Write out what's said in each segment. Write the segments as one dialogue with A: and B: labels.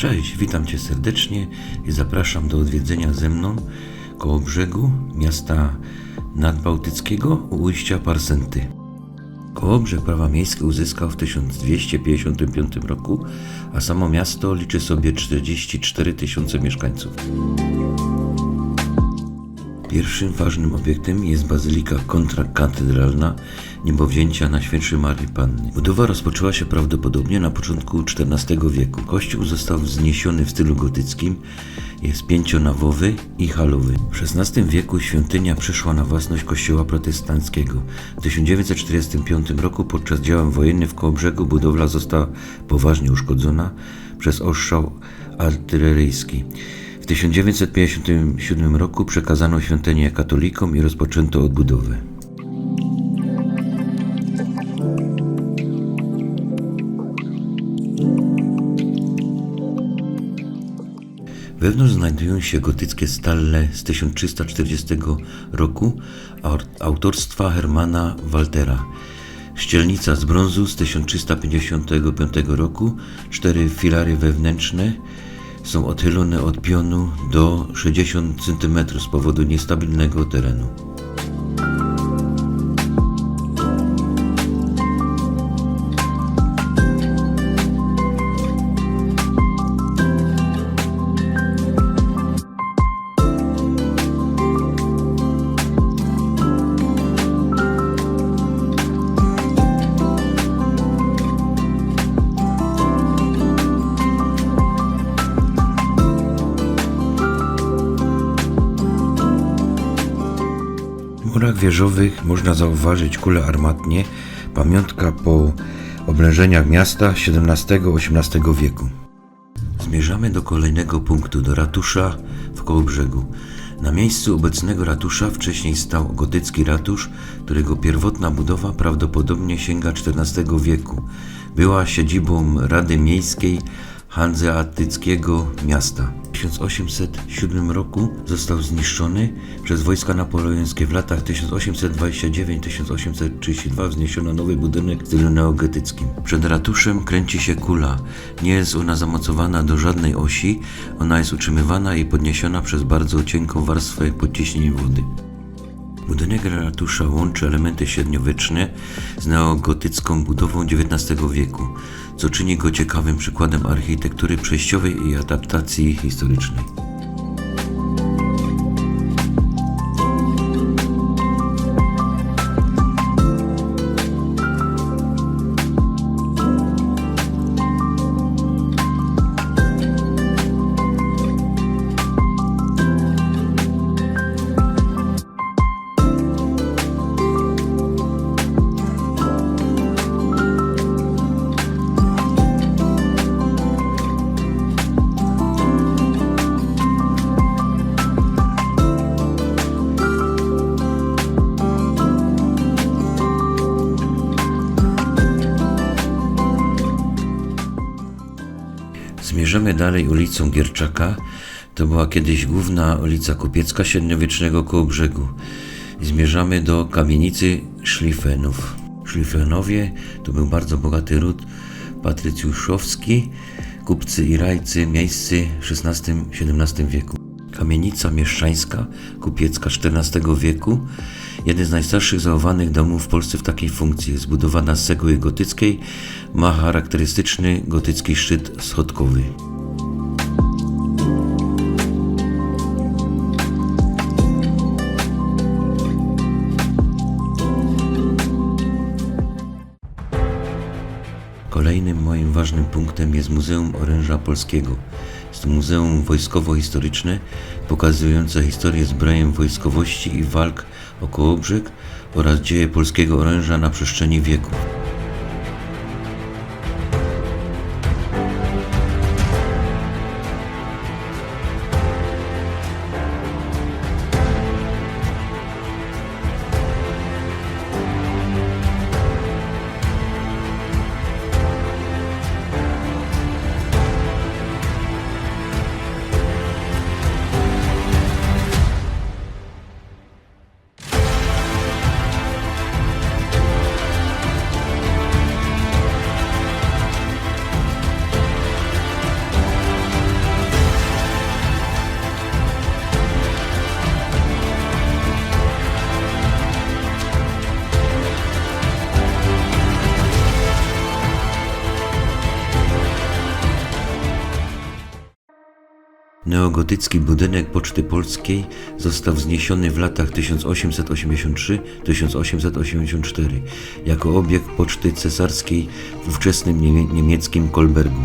A: Cześć, witam Cię serdecznie i zapraszam do odwiedzenia ze mną Kołobrzegu, miasta nadbałtyckiego u ujścia Parsenty. Kołobrzeg prawa miejskie uzyskał w 1255 roku, a samo miasto liczy sobie 44 000 mieszkańców. Pierwszym ważnym obiektem jest bazylika kontrakatedralna Niebowzięcia Najświętszej Marii Panny. Budowa rozpoczęła się prawdopodobnie na początku XIV wieku. Kościół został wzniesiony w stylu gotyckim, jest pięcionawowy i halowy. W XVI wieku świątynia przeszła na własność kościoła protestanckiego. W 1945 roku podczas działań wojennych w Kołobrzegu budowla została poważnie uszkodzona przez ostrzał artyleryjski. W 1957 roku przekazano świątynię katolikom i rozpoczęto odbudowę. Wewnątrz znajdują się gotyckie stalle z 1340 roku autorstwa Hermana Waltera. Szczelnica z brązu z 1355 roku, 4 filary wewnętrzne są odchylone od pionu do 60 cm z powodu niestabilnego terenu. W murach wieżowych można zauważyć kule armatnie, pamiątka po oblężeniach miasta XVII-XVIII wieku. Zmierzamy do kolejnego punktu, do ratusza w Kołobrzegu. Na miejscu obecnego ratusza wcześniej stał gotycki ratusz, którego pierwotna budowa prawdopodobnie sięga XIV wieku. Była siedzibą Rady Miejskiej Hanzeatyckiego miasta. W 1807 roku został zniszczony przez wojska napoleońskie. W latach 1829-1832 wzniesiono nowy budynek w stylu neogotyckim. Przed ratuszem kręci się kula. Nie jest ona zamocowana do żadnej osi, ona jest utrzymywana i podniesiona przez bardzo cienką warstwę podciśnień wody. Budynek ratusza łączy elementy średniowieczne z neogotycką budową XIX wieku, co czyni go ciekawym przykładem architektury przejściowej i adaptacji historycznej. Zmierzamy dalej ulicą Gierczaka. To była kiedyś główna ulica kupiecka średniowiecznego Kołobrzegu. Zmierzamy do kamienicy Szlifenów. Szlifenowie to był bardzo bogaty ród patrycjuszowski, kupcy i rajcy miejscy w XVI-XVII wieku. Kamienica mieszczańska kupiecka XIV wieku, jeden z najstarszych zachowanych domów w Polsce w takiej funkcji. Jest zbudowana z cegły gotyckiej, ma charakterystyczny gotycki szczyt schodkowy. Kolejnym moim ważnym punktem jest Muzeum Oręża Polskiego. Jest to muzeum wojskowo-historyczne pokazujące historię zbrojen wojskowości i walk o Kołobrzeg oraz dzieje polskiego oręża na przestrzeni wieków. Neogotycki budynek Poczty Polskiej został wzniesiony w latach 1883-1884 jako obiekt Poczty Cesarskiej w ówczesnym niemieckim Kolbergu.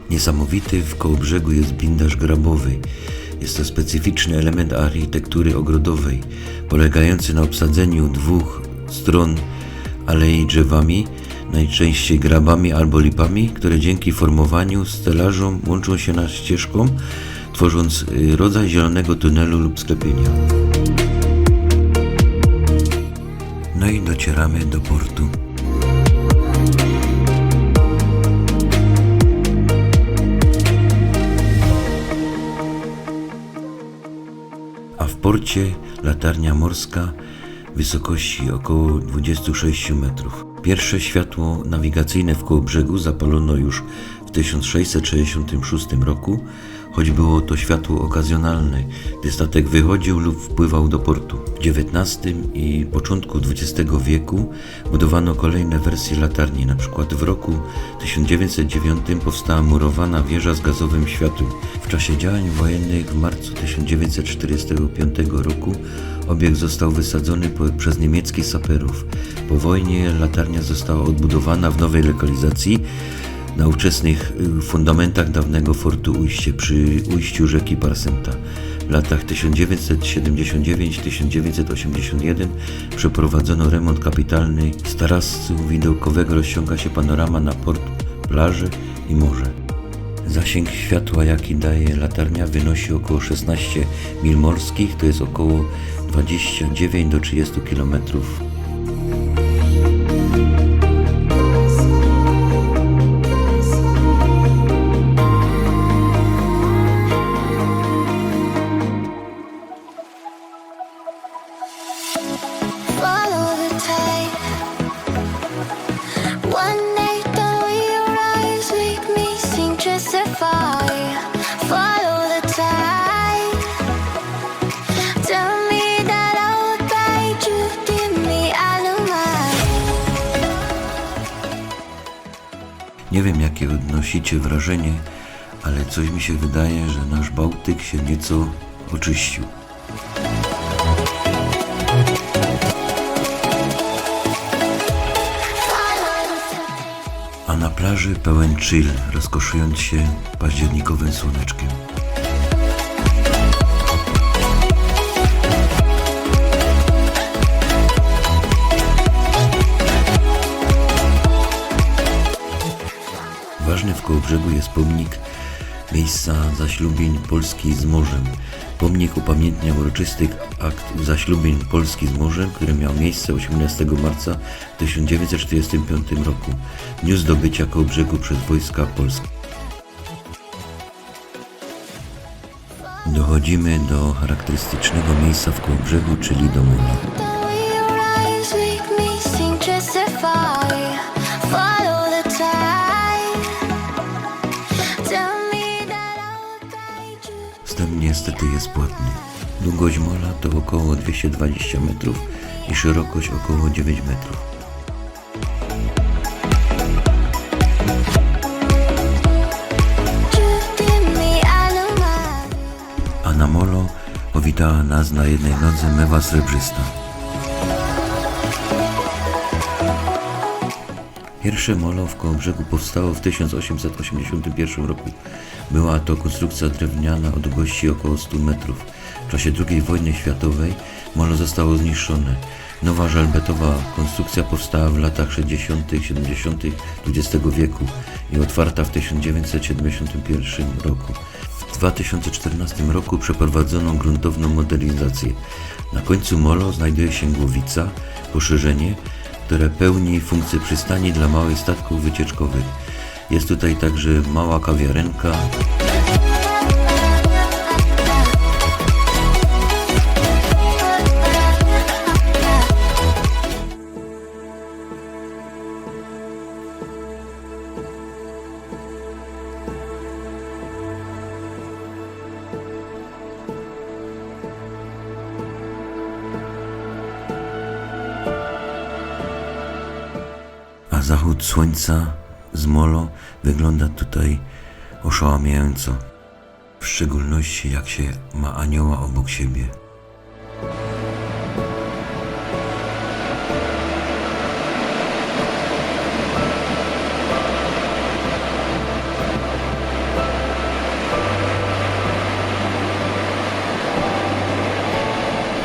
A: Niesamowity w Kołobrzegu jest blindaż grabowy. Jest to specyficzny element architektury ogrodowej, polegający na obsadzeniu dwóch stron alei drzewami, najczęściej grabami albo lipami, które dzięki formowaniu stelażom łączą się nad ścieżką, tworząc rodzaj zielonego tunelu lub sklepienia. No i docieramy do portu. A w porcie latarnia morska wysokości około 26 metrów. Pierwsze światło nawigacyjne w Kołobrzegu zapalono już w 1666 roku, choć było to światło okazjonalne, gdy statek wychodził lub wpływał do portu. W XIX i początku XX wieku budowano kolejne wersje latarni, np. w roku 1909 powstała murowana wieża z gazowym światłem. W czasie działań wojennych w marcu 1945 roku obiekt został wysadzony przez niemieckich saperów. Po wojnie latarnia została odbudowana w nowej lokalizacji na ówczesnych fundamentach dawnego fortu Ujście przy ujściu rzeki Parsenta. W latach 1979-1981 przeprowadzono remont kapitalny. Z tarasu widokowego rozciąga się panorama na port, plażę i morze. Zasięg światła, jaki daje latarnia, wynosi około 16 mil morskich, to jest około 29 do 30 km. Nie wiem, jakie odnosicie wrażenie, ale coś mi się wydaje, że nasz Bałtyk się nieco oczyścił. A na plaży pełen chill, rozkoszując się październikowym słoneczkiem. Ważny w Kołobrzegu jest pomnik miejsca zaślubień Polski z morzem. Pomnik upamiętnia uroczysty akt zaślubień Polski z morzem, który miał miejsce 18 marca 1945 roku, dniu zdobycia Kołobrzegu przez wojska polskie. Dochodzimy do charakterystycznego miejsca w Kołobrzegu, czyli do Mola. Wstęp niestety jest płatny. Długość mola to około 220 metrów i szerokość około 9 metrów. A na molo powitała nas na jednej nodze mewa srebrzysta. Pierwsze molo w Kołobrzegu powstało w 1881 roku. Była to konstrukcja drewniana o długości około 100 metrów. W czasie II wojny światowej molo zostało zniszczone. Nowa żelbetowa konstrukcja powstała w latach 60. i 70. XX wieku i otwarta w 1971 roku. W 2014 roku przeprowadzono gruntowną modernizację. Na końcu molo znajduje się głowica, poszerzenie, które pełni funkcję przystani dla małych statków wycieczkowych. Jest tutaj także mała kawiarenka. A zachód słońca z Molo wygląda tutaj oszałamiająco. W szczególności jak się ma anioła obok siebie.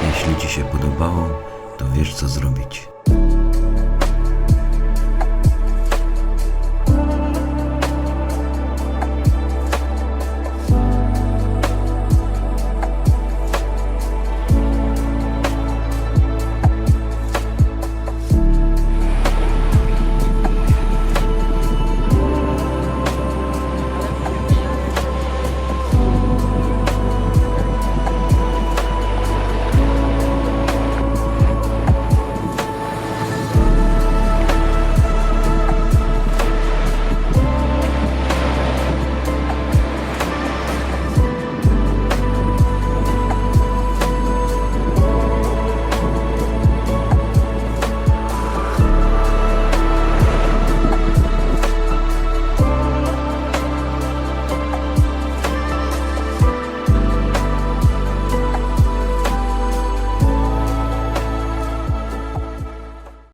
A: Jeśli Ci się podobało, to wiesz co zrobić.